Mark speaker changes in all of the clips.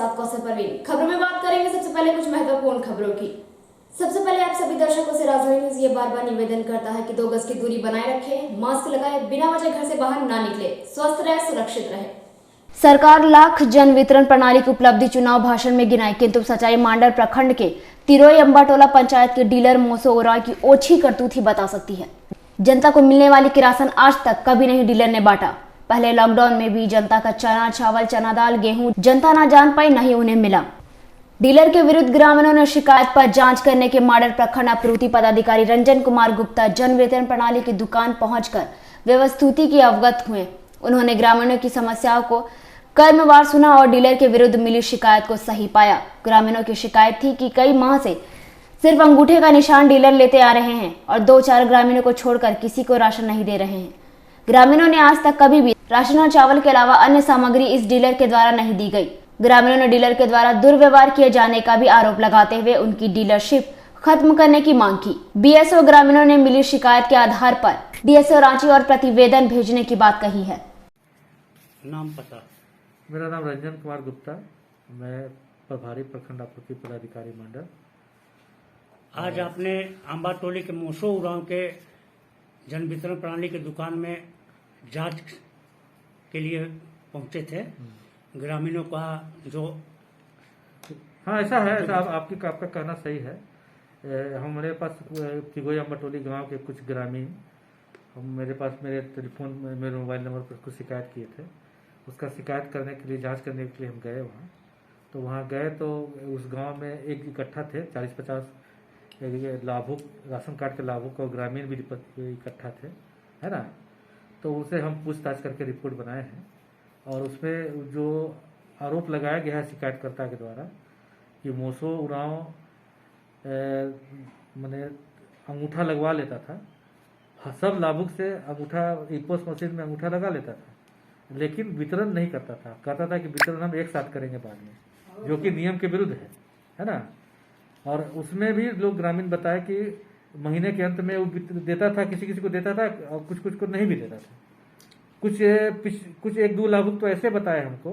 Speaker 1: साथ कौशल परवीन। खबरों में बात करेंगे सबसे पहले कुछ महत्वपूर्ण खबरों की। सबसे पहले आप सभी दर्शकों से राजधानी न्यूज ये बार बार निवेदन करता है कि 2 गज की दूरी बनाए रखें, मास्क लगाए, बिना वजह घर से बाहर ना निकले, स्वस्थ रहे, सुरक्षित रहे। सरकार लाख जन वितरण प्रणाली की उपलब्धि चुनाव भाषण में गिनाई, किंतु सच्चाई मांडर प्रखंड के तिरोई अंबाटोला पंचायत के डीलर मोसो ओराय की ओछी करतूत ही बता सकती है। जनता को मिलने वाली किरासन आज तक कभी नहीं डीलर ने बांटा। पहले लॉकडाउन में भी जनता का चना, चावल, चना दाल, गेहूं जनता ना जान पाई, न ही उन्हें मिला। डीलर के विरुद्ध ग्रामीणों ने शिकायत पर जांच करने के माडर प्रखंड आपूर्ति पदाधिकारी रंजन कुमार गुप्ता जन वितरण प्रणाली की दुकान पहुंचकर व्यवस्थिति की अवगत हुए। उन्होंने ग्रामीणों की समस्याओं को कर्मवार सुना और डीलर के विरुद्ध मिली शिकायत को सही पाया। ग्रामीणों की शिकायत थी कि कई माह से सिर्फ अंगूठे का निशान डीलर लेते आ रहे हैं और 2-4 ग्रामीणों को छोड़कर किसी को राशन नहीं दे रहे हैं। ग्रामीणों ने आज तक कभी भी राशन और चावल के अलावा अन्य सामग्री इस डीलर के द्वारा नहीं दी गई। ग्रामीणों ने डीलर के द्वारा दुर्व्यवहार किए जाने का भी आरोप लगाते हुए उनकी डीलरशिप खत्म करने की मांग की। बीएसओ ग्रामीणों ने मिली शिकायत के आधार पर डीएसओ रांची और प्रतिवेदन भेजने की बात कही है।
Speaker 2: नाम पता?
Speaker 3: मेरा नाम रंजन कुमार गुप्ता, मैं प्रभारी प्रखंड आपूर्ति पदाधिकारी मंडल।
Speaker 2: आज आपने अंबाटोली के मोसो उरांव के जन वितरण प्रणाली की दुकान में जांच के लिए पहुंचे थे। ग्रामीणों का जो
Speaker 3: हाँ ऐसा है, ऐसा आपका कहना सही है। हमारे पास तिगोई अंबाटोली गांव के कुछ ग्रामीण मेरे टेलीफोन मेरे मोबाइल नंबर पर कुछ शिकायत किए थे। उसका शिकायत करने के लिए, जांच करने के लिए हम गए वहाँ। तो वहाँ गए तो उस गांव में एक इकट्ठा थे 40-50 लाभुक, राशन कार्ड के लाभुक और ग्रामीण भी इकट्ठा थे, है ना। तो उसे हम पूछताछ करके रिपोर्ट बनाए हैं और उसमें जो आरोप लगाया गया है शिकायतकर्ता के द्वारा कि मोसो उरांव मैंने अंगूठा लगवा लेता था, सब लाभुक से अंगूठा इपोस मशीन में अंगूठा लगा लेता था, लेकिन वितरण नहीं करता था। कहता था कि वितरण हम एक साथ करेंगे बाद में, जो कि नियम के विरुद्ध है ना। और उसमें भी लोग ग्रामीण बताए कि महीने के अंत में वो देता था, किसी किसी को देता था और कुछ कुछ को नहीं भी देता था। कुछ 1-2 लाभुक तो ऐसे बताए हमको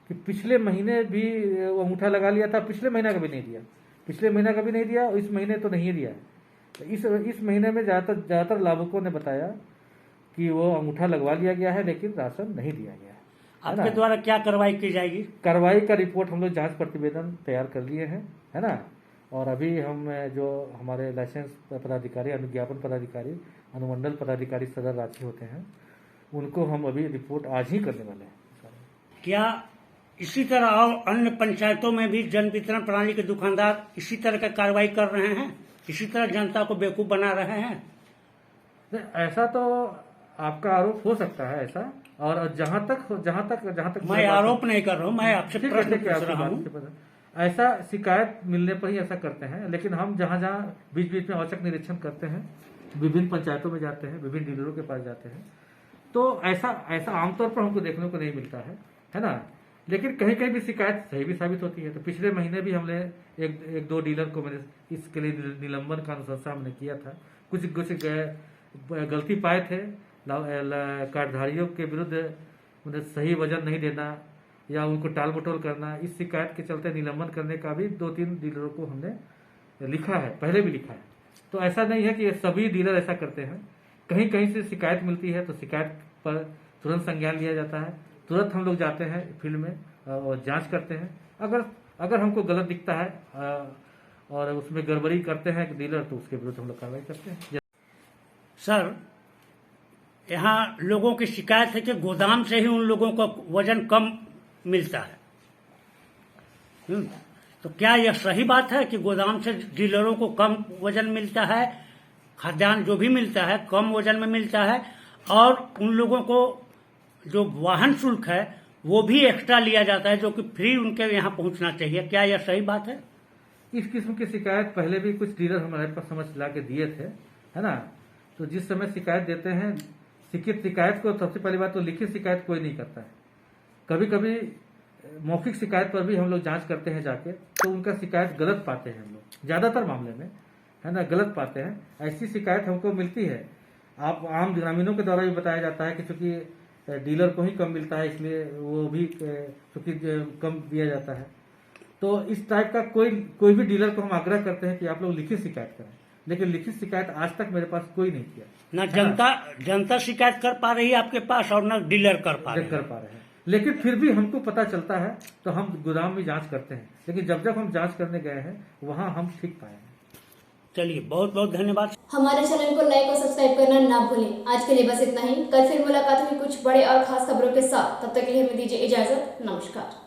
Speaker 3: कि पिछले महीने भी वो अंगूठा लगा लिया था, पिछले महीना का भी नहीं दिया, पिछले महीना का भी नहीं दिया और इस महीने तो नहीं दिया। तो इस महीने में ज़्यादातर लाभुकों ने बताया कि वो अंगूठा लगवा लिया गया है लेकिन राशन नहीं दिया गया है।
Speaker 2: आपके द्वारा क्या कार्रवाई की जाएगी?
Speaker 3: कार्रवाई का रिपोर्ट हम लोग जांच प्रतिवेदन तैयार कर लिए हैं, है ना। और अभी हम जो हमारे लाइसेंस पदाधिकारी, अनुज्ञापन पदाधिकारी, अनुमंडल पदाधिकारी सदर रांची होते हैं, उनको हम अभी रिपोर्ट आज ही करने वाले हैं।
Speaker 2: क्या इसी तरह और अन्य पंचायतों में भी जन वितरण प्रणाली के दुकानदार इसी तरह का कार्रवाई कर रहे हैं, इसी तरह जनता को बेवकूफ बना रहे हैं?
Speaker 3: ऐसा तो आपका आरोप हो सकता है ऐसा, और जहां तक
Speaker 2: मैं आरोप नहीं कर रहा हूं, मैं आपसे प्रश्न पूछ रहा हूं।
Speaker 3: ऐसा शिकायत मिलने पर ही ऐसा करते हैं, लेकिन हम जहां बीच बीच में औचक निरीक्षण करते हैं, विभिन्न पंचायतों में जाते हैं, विभिन्न डीलरों के पास जाते हैं, तो ऐसा आमतौर पर हमको देखने को नहीं मिलता है ना। लेकिन कहीं कहीं भी शिकायत सही भी साबित होती है। तो पिछले महीने भी हमने एक दो डीलर को मैंने इसके लिए निलंबन का अनुशंसा हमने किया था। कुछ गलती पाए थे, कार्डधारियों के विरुद्ध उन्हें सही वजन नहीं देना या उनको टाल मटोल करना, इस शिकायत के चलते निलंबन करने का भी 2-3 डीलरों को हमने लिखा है, पहले भी लिखा है। तो ऐसा नहीं है कि सभी डीलर ऐसा करते हैं। कहीं कहीं से शिकायत मिलती है तो शिकायत पर तुरंत संज्ञान लिया जाता है, तुरंत हम लोग जाते हैं फील्ड में और जांच करते हैं। अगर हमको गलत दिखता है और उसमें गड़बड़ी करते हैं डीलर, तो उसके विरुद्ध हम लोग कार्रवाई करते हैं। सर,
Speaker 2: यहाँ लोगों की शिकायत है कि गोदाम से ही उन लोगों को वजन कम मिलता है। तो क्या यह सही बात है कि गोदाम से डीलरों को कम वजन मिलता है, खाद्यान्न जो भी मिलता है कम वजन में मिलता है, और उन लोगों को जो वाहन शुल्क है वो भी एक्स्ट्रा लिया जाता है, जो कि फ्री उनके यहाँ पहुँचना चाहिए? क्या यह सही बात है?
Speaker 3: इस किस्म की शिकायत पहले भी कुछ डीलर हमारे पास समझ ला के दिए थे, है ना। तो जिस समय शिकायत देते हैं, शिकायत को सबसे पहली बात तो लिखित शिकायत कोई नहीं करता है। कभी कभी मौखिक शिकायत पर भी हम लोग जांच करते हैं जाके, तो उनका शिकायत गलत पाते हैं हम लोग, ज्यादातर मामले में, है ना, गलत पाते हैं। ऐसी शिकायत हमको मिलती है। आप आम ग्रामीणों के द्वारा भी बताया जाता है कि चूंकि डीलर को ही कम मिलता है, इसलिए वो भी चूंकि कम दिया जाता है। तो इस टाइप का कोई भी डीलर को हम आग्रह करते हैं कि आप लोग लिखित शिकायत करें, लेकिन लिखित शिकायत आज तक मेरे पास कोई नहीं किया।
Speaker 2: ना जनता शिकायत कर पा रही है आपके पास और ना डीलर कर पा रहे
Speaker 3: हैं। लेकिन फिर भी हमको पता चलता है तो हम गोदाम में जांच करते हैं, लेकिन जब हम जांच करने गए हैं वहां हम ठीक पाए हैं।
Speaker 2: चलिए, बहुत बहुत धन्यवाद।
Speaker 1: हमारे चैनल को लाइक और सब्सक्राइब करना ना भूलें। आज के लिए बस इतना ही। कल फिर मुलाकात होगी कुछ बड़े और खास खबरों के साथ। तब तक के लिए हमें दीजिए इजाजत। नमस्कार।